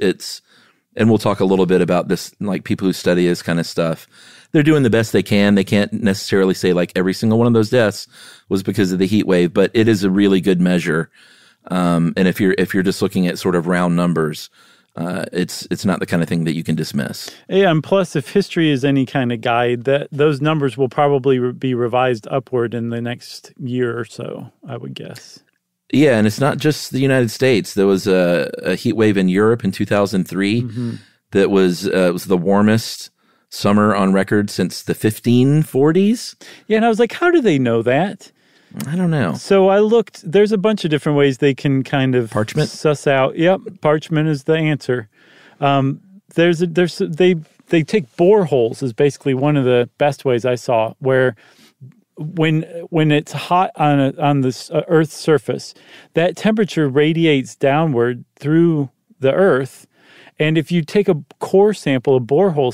Speaker 3: and we'll talk a little bit about this, like people who study this kind of stuff. They're doing the best they can. They can't necessarily say like every single one of those deaths was because of the heat wave, but it is a really good measure. And if you're just looking at sort of round numbers, it's not the kind of thing that you can dismiss.
Speaker 2: Yeah, and plus, if history is any kind of guide, that those numbers will probably be revised upward in the next year or so, I would guess.
Speaker 3: Yeah, and it's not just the United States. There was a heat wave in Europe in 2003 mm-hmm. that was the warmest summer on record since the 1540s.
Speaker 2: Yeah, and I was like, how do they know that?
Speaker 3: I don't know.
Speaker 2: So I looked. There's a bunch of different ways they can kind of
Speaker 3: parchment
Speaker 2: suss out. Yep, parchment is the answer. They take boreholes is basically one of the best ways I saw, where when it's hot on this Earth's surface, that temperature radiates downward through the Earth. And if you take a core sample, a borehole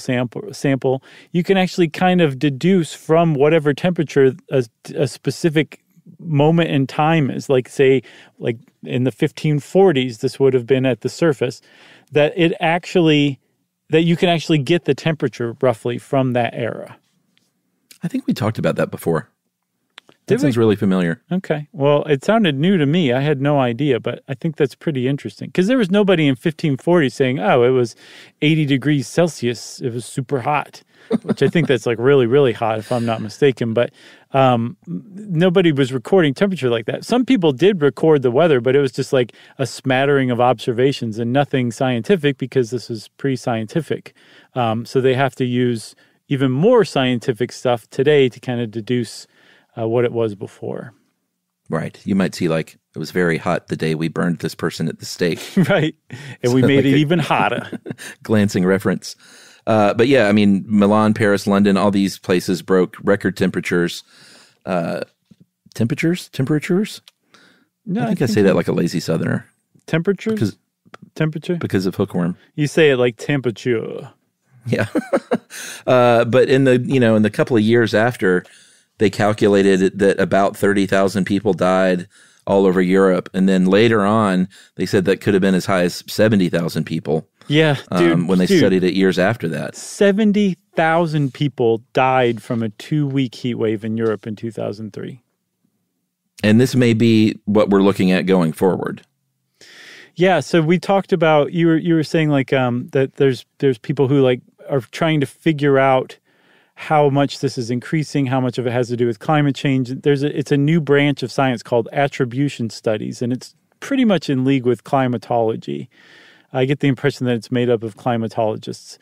Speaker 2: sample, you can actually kind of deduce from whatever temperature a specific moment in time is. Like, say, like in the 1540s, this would have been at the surface, that you can actually get the temperature roughly from that era.
Speaker 3: I think we talked about that before. That sounds really familiar.
Speaker 2: Okay. Well, it sounded new to me. I had no idea, but I think that's pretty interesting. Because there was nobody in 1540 saying, oh, it was 80 degrees Celsius. It was super hot, which I think that's like really, really hot if I'm not mistaken. But nobody was recording temperature like that. Some people did record the weather, but it was just like a smattering of observations and nothing scientific because this is pre-scientific. So they have to use even more scientific stuff today to kind of deduce what it was before.
Speaker 3: Right. You might see like it was very hot the day we burned this person at the stake.
Speaker 2: Right. And we made it even hotter.
Speaker 3: Glancing reference. But yeah, I mean, Milan, Paris, London, all these places broke record temperatures. Temperatures? No, I think I say that like a lazy Southerner.
Speaker 2: Temperatures? Temperature?
Speaker 3: Because of hookworm.
Speaker 2: You say it like temperature.
Speaker 3: Yeah. But in the couple of years after, they calculated that about 30,000 people died all over Europe. And then later on, they said that could have been as high as 70,000 people.
Speaker 2: Yeah, dude.
Speaker 3: When they studied it years after that.
Speaker 2: 70,000 people died from a 2-week heat wave in Europe in 2003.
Speaker 3: And this may be what we're looking at going forward.
Speaker 2: Yeah, so we talked about, you were saying like that there's people who like are trying to figure out how much this is increasing, how much of it has to do with climate change. It's a new branch of science called attribution studies, and it's pretty much in league with climatology. I get the impression that it's made up of climatologists.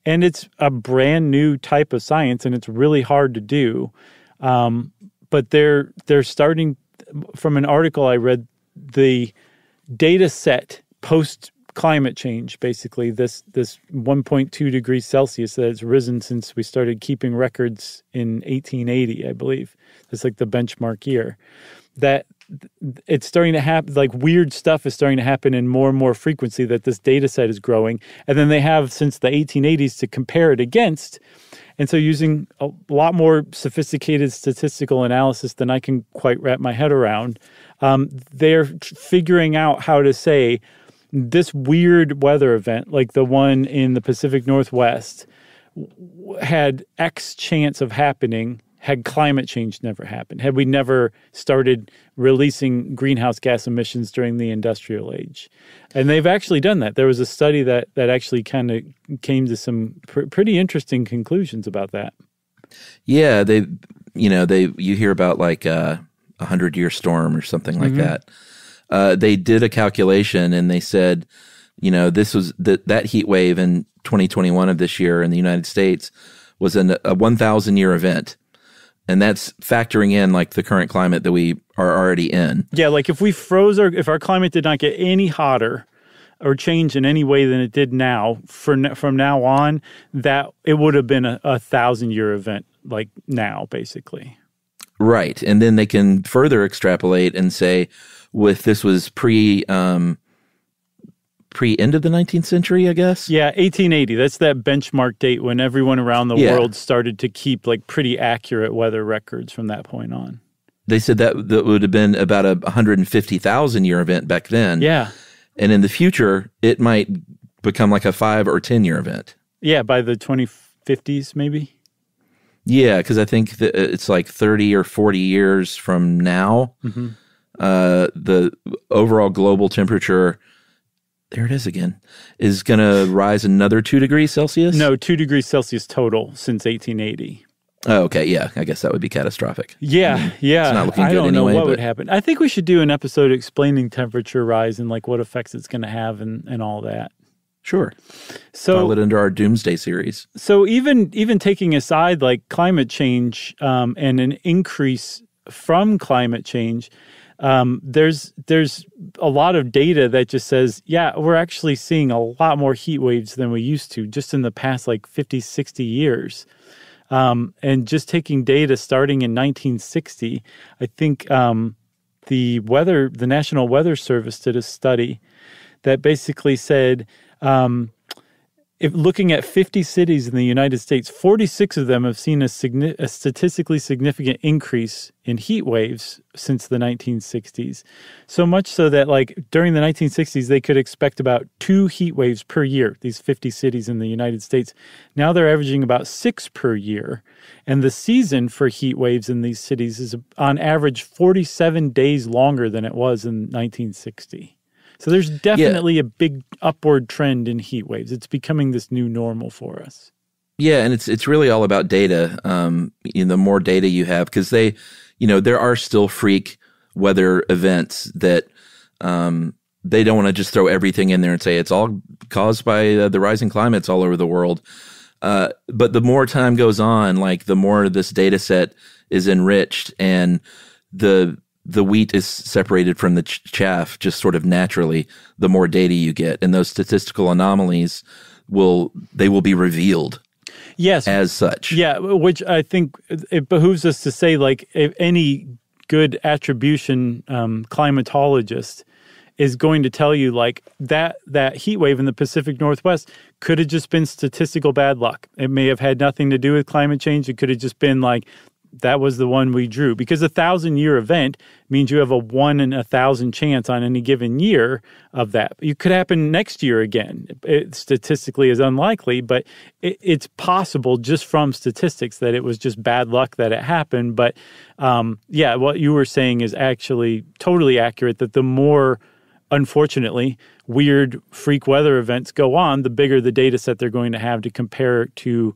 Speaker 2: And it's a brand new type of science, and it's really hard to do. But they're starting, from an article I read, the data set post climate change, basically this 1.2 degrees Celsius that has risen since we started keeping records in 1880, I believe. That's like the benchmark year. That it's starting to happen, like weird stuff is starting to happen in more and more frequency, that this data set is growing. And then they have since the 1880s to compare it against. And so using a lot more sophisticated statistical analysis than I can quite wrap my head around, they're figuring out how to say this weird weather event, like the one in the Pacific Northwest, had X chance of happening had climate change never happened, had we never started releasing greenhouse gas emissions during the industrial age. And they've actually done that. There was a study that actually kind of came to some pretty interesting conclusions about that. Yeah,
Speaker 3: you hear about like a 100-year storm or something like that. They did a calculation and they said, this was that heat wave in 2021 of this year in the United States was a 1,000-year event. And that's factoring in like the current climate that we are already in.
Speaker 2: Yeah, like if we froze if our climate did not get any hotter or change in any way than it did now, from now on, that it would have been a 1,000-year event like now, basically.
Speaker 3: Right. And then they can further extrapolate and say, this was pre-end of the 19th century, I guess?
Speaker 2: Yeah, 1880. That's that benchmark date when everyone around the world started to keep like pretty accurate weather records from that point on.
Speaker 3: They said that would have been about a 150,000-year event back then.
Speaker 2: Yeah.
Speaker 3: And in the future, it might become like a 5 or 10-year event.
Speaker 2: Yeah, by the 2050s maybe.
Speaker 3: Yeah, because I think that it's like 30 or 40 years from now. Mm-hmm. The overall global temperature, there it is again, is going to rise another 2 degrees Celsius?
Speaker 2: No, 2 degrees Celsius total since 1880.
Speaker 3: Oh, okay. Yeah, I guess that would be catastrophic.
Speaker 2: Yeah, yeah.
Speaker 3: It's not looking good
Speaker 2: anyway. I don't know what
Speaker 3: but
Speaker 2: would happen. I think we should do an episode explaining temperature rise and like what effects it's going to have and all that.
Speaker 3: Sure.
Speaker 2: So
Speaker 3: file it under our Doomsday series.
Speaker 2: So even taking aside like climate change and an increase from climate change, there's a lot of data that just says, yeah, we're actually seeing a lot more heat waves than we used to just in the past like 50, 60 years. And just taking data starting in 1960, I think the National Weather Service did a study that basically said, if looking at 50 cities in the United States, 46 of them have seen a statistically significant increase in heat waves since the 1960s. So much so that like during the 1960s, they could expect about 2 heat waves per year, these 50 cities in the United States. Now they're averaging about 6 per year. And the season for heat waves in these cities is on average 47 days longer than it was in 1960. So there's definitely a big upward trend in heat waves. It's becoming this new normal for us.
Speaker 3: Yeah, and it's really all about data. The more data you have, because there are still freak weather events that they don't want to just throw everything in there and say it's all caused by the rising climates all over the world. But the more time goes on, like the more this data set is enriched and the wheat is separated from the chaff just sort of naturally, the more data you get. And those statistical anomalies will be revealed.
Speaker 2: Yes.
Speaker 3: As such.
Speaker 2: Yeah, which I think it behooves us to say, like, if any good attribution climatologist is going to tell you, like, that heat wave in the Pacific Northwest could have just been statistical bad luck. It may have had nothing to do with climate change. It could have just been, like, that was the one we drew, because 1,000-year event means you have a 1 in 1,000 chance on any given year of that. It could happen next year again. It statistically is unlikely, but it's possible just from statistics that it was just bad luck that it happened. But what you were saying is actually totally accurate, that the more, unfortunately, weird freak weather events go on, the bigger the data set they're going to have to compare to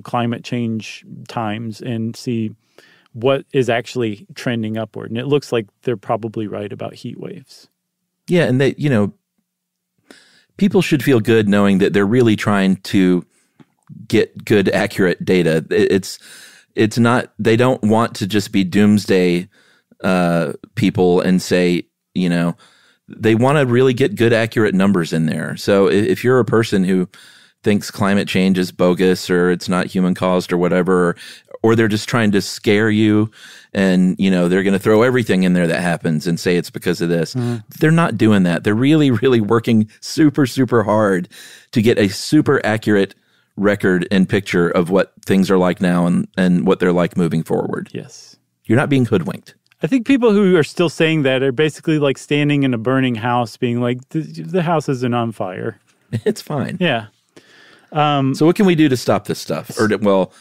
Speaker 2: climate change times and see what is actually trending upward. And it looks like they're probably right about heat waves.
Speaker 3: Yeah, and people should feel good knowing that they're really trying to get good, accurate data. It's not, they don't want to just be doomsday people and say, they want to really get good, accurate numbers in there. So if you're a person who thinks climate change is bogus or it's not human caused or whatever, or they're just trying to scare you and, they're going to throw everything in there that happens and say it's because of this. They're not doing that. They're really, really working super, super hard to get a super accurate record and picture of what things are like now and what they're like moving forward.
Speaker 2: Yes.
Speaker 3: You're not being hoodwinked.
Speaker 2: I think people who are still saying that are basically like standing in a burning house being like, the house isn't on fire.
Speaker 3: It's fine.
Speaker 2: Yeah.
Speaker 3: So what can we do to stop this stuff? Or,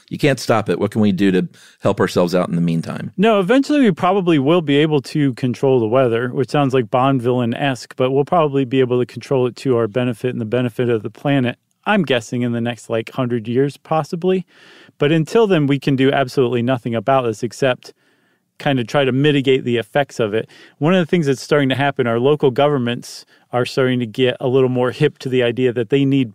Speaker 3: you can't stop it. What can we do to help ourselves out in the meantime?
Speaker 2: No, eventually we probably will be able to control the weather, which sounds like Bond villain-esque, but we'll probably be able to control it to our benefit and the benefit of the planet. I'm guessing in the next 100 years, possibly. But until then, we can do absolutely nothing about this except kind of try to mitigate the effects of it. One of the things that's starting to happen, our local governments are starting to get a little more hip to the idea that they need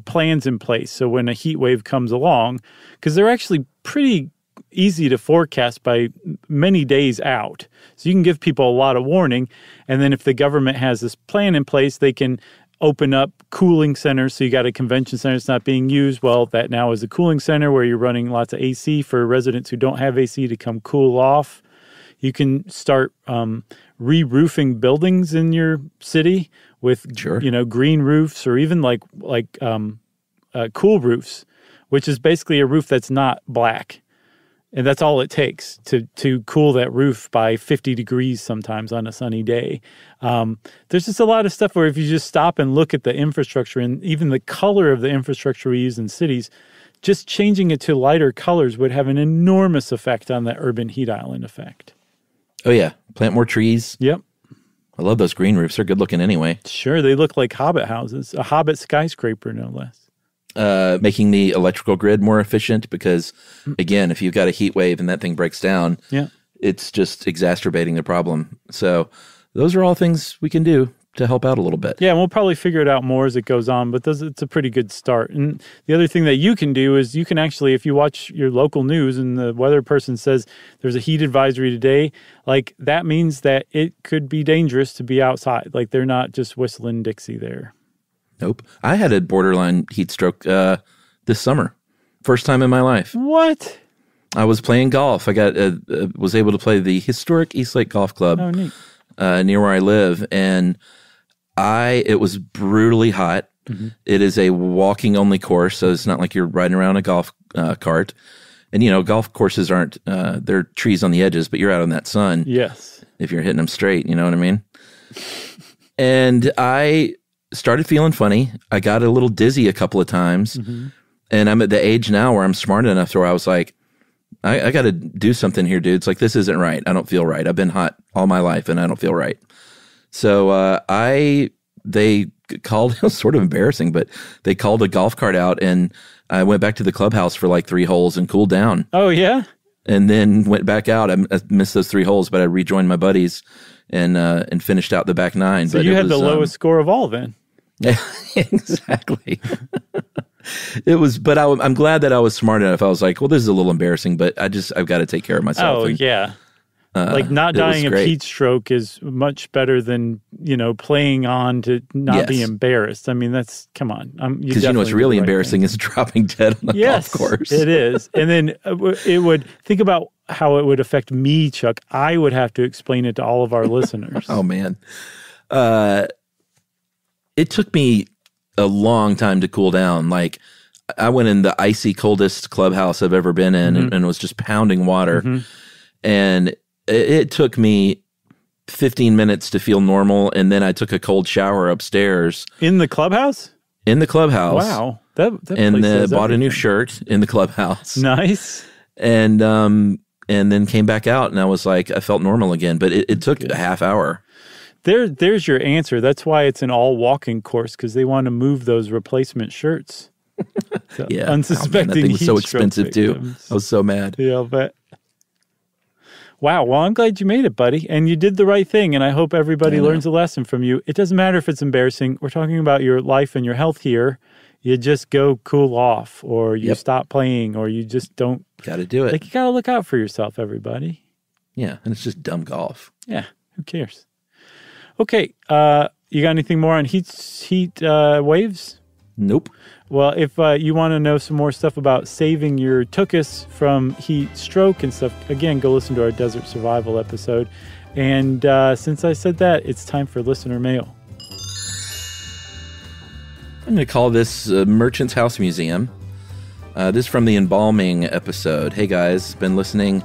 Speaker 2: plans in place. So when a heat wave comes along, because they're actually pretty easy to forecast by many days out. So you can give people a lot of warning. And then if the government has this plan in place, they can open up cooling centers. So you got a convention center that's not being used. Well, that now is a cooling center where you're running lots of AC for residents who don't have AC to come cool off. You can start re-roofing buildings in your city with green roofs, or even cool roofs, which is basically a roof that's not black. And that's all it takes to cool that roof by 50 degrees sometimes on a sunny day. There's just a lot of stuff where if you just stop and look at the infrastructure and even the color of the infrastructure we use in cities, just changing it to lighter colors would have an enormous effect on the urban heat island effect.
Speaker 3: Oh, yeah. Plant more trees.
Speaker 2: Yep.
Speaker 3: I love those green roofs. They're good looking anyway.
Speaker 2: Sure. They look like hobbit houses, a hobbit skyscraper, no less.
Speaker 3: Making the electrical grid more efficient because, again, if you've got a heat wave and that thing breaks down, it's just exacerbating the problem. So those are all things we can do to help out a little bit.
Speaker 2: Yeah, and we'll probably figure it out more as it goes on, but it's a pretty good start. And the other thing that you can do is you can actually, if you watch your local news and the weather person says there's a heat advisory today, that means that it could be dangerous to be outside. They're not just whistling Dixie there.
Speaker 3: Nope. I had a borderline heat stroke this summer. First time in my life.
Speaker 2: What?
Speaker 3: I was playing golf. I was able to play the historic Eastlake Golf Club near where I live, and it was brutally hot. Mm-hmm. It is a walking only course, so it's not like you're riding around a golf cart. And golf courses aren't there are trees on the edges, but you're out in that sun.
Speaker 2: Yes,
Speaker 3: if you're hitting them straight, you know what I mean. And I started feeling funny. I got a little dizzy a couple of times, and I'm at the age now where I'm smart enough to where I was like, I got to do something here, dude. It's this isn't right. I don't feel right. I've been hot all my life, and I don't feel right. So they called, it was sort of embarrassing, but they called a golf cart out, and I went back to the clubhouse for 3 holes and cooled down.
Speaker 2: Oh, yeah?
Speaker 3: And then went back out. I missed those 3 holes, but I rejoined my buddies and finished out the back 9.
Speaker 2: So you had the lowest score of all then.
Speaker 3: Yeah, exactly. It was, but I'm glad that I was smart enough. I was like, well, this is a little embarrassing, but I've got to take care of myself.
Speaker 2: Oh, yeah. Not dying of heat stroke is much better than, playing on to not be embarrassed. I mean, come on.
Speaker 3: Because what's really embarrassing is dropping dead on the golf course.
Speaker 2: It is. And then it would, think about how it would affect me, Chuck. I would have to explain it to all of our listeners.
Speaker 3: Oh, man. It took me a long time to cool down. I went in the icy coldest clubhouse I've ever been in, and was just pounding water. And it took me 15 minutes to feel normal, and then I took a cold shower upstairs.
Speaker 2: In the clubhouse?
Speaker 3: In the clubhouse.
Speaker 2: Wow. That
Speaker 3: and
Speaker 2: place
Speaker 3: bought a new shirt in the clubhouse.
Speaker 2: Nice.
Speaker 3: And then came back out, and I was like, I felt normal again. But it took a half hour.
Speaker 2: There's your answer. That's why it's an all walking course, because they want to move those replacement shirts. So
Speaker 3: Yeah.
Speaker 2: unsuspecting
Speaker 3: that thing was so
Speaker 2: heat stroke
Speaker 3: expensive
Speaker 2: victims.
Speaker 3: too. I was so mad.
Speaker 2: Yeah, I'll bet. Wow. Well, I'm glad you made it, buddy. And you did the right thing. And I hope everybody learns a lesson from you. It doesn't matter if it's embarrassing. We're talking about your life and your health here. You just go cool off, or you stop playing, or you just don't.
Speaker 3: Got to do it.
Speaker 2: Like, you got to look out for yourself, everybody.
Speaker 3: Yeah. And it's just dumb golf.
Speaker 2: Yeah. Who cares? Okay. You got anything more on heat waves?
Speaker 3: Nope.
Speaker 2: Well, if you want to know some more stuff about saving your tuchus from heat stroke and stuff, again, go listen to our desert survival episode. And since I said that, it's time for listener mail.
Speaker 3: I'm going to call this Merchant's House Museum. This is from the embalming episode. Hey guys, been listening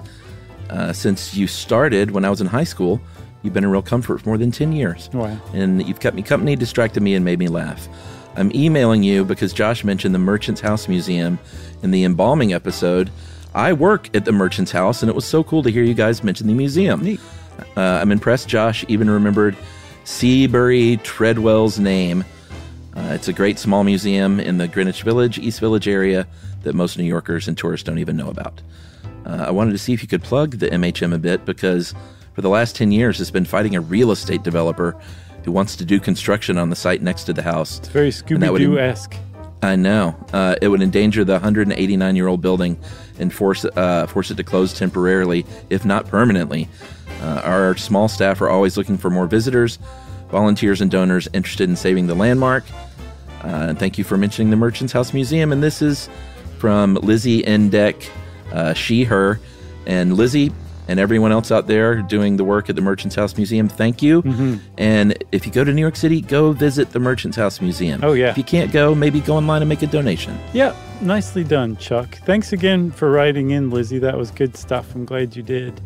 Speaker 3: since you started when I was in high school. You've been a real comfort for more than 10 years.
Speaker 2: Wow.
Speaker 3: And you've kept me company, distracted me, and made me laugh. I'm emailing you because Josh mentioned the Merchant's House Museum in the embalming episode. I work at the Merchant's House, and it was so cool to hear you guys mention the museum.
Speaker 2: Neat.
Speaker 3: I'm impressed Josh even remembered Seabury Treadwell's name. It's a great small museum in the Greenwich Village, East Village area that most New Yorkers and tourists don't even know about. I wanted to see if you could plug the MHM a bit, because for the last 10 years it's been fighting a real estate developer who wants to do construction on the site next to the house.
Speaker 2: It's very Scooby-Doo-esque.
Speaker 3: I know. It would endanger the 189-year-old building and force it to close temporarily, if not permanently. Our small staff are always looking for more visitors, volunteers, and donors interested in saving the landmark. And thank you for mentioning the Merchant's House Museum. And this is from Lizzie Endeck, she, her. And Lizzie and everyone else out there doing the work at the Merchant's House Museum, thank you. And if you go to New York City, go visit the Merchant's House Museum.
Speaker 2: Oh, yeah.
Speaker 3: If you can't go, maybe go online and make a donation.
Speaker 2: Yeah, nicely done, Chuck. Thanks again for writing in, Lizzie. That was good stuff. I'm glad you did.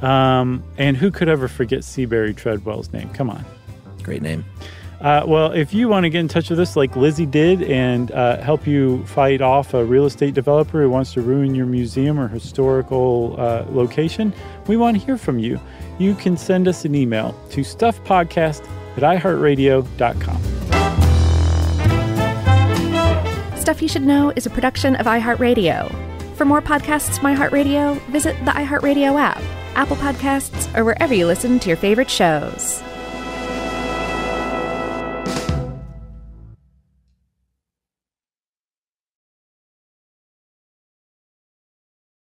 Speaker 2: And who could ever forget Seabury Treadwell's name? Come on.
Speaker 3: Great name.
Speaker 2: Well, if you want to get in touch with us like Lizzie did and help you fight off a real estate developer who wants to ruin your museum or historical location, we want to hear from you. You can send us an email to stuffpodcast@iheartradio.com.
Speaker 1: Stuff You Should Know is a production of iHeartRadio. For more podcasts from iHeartRadio, visit the iHeartRadio app, Apple Podcasts, or wherever you listen to your favorite shows.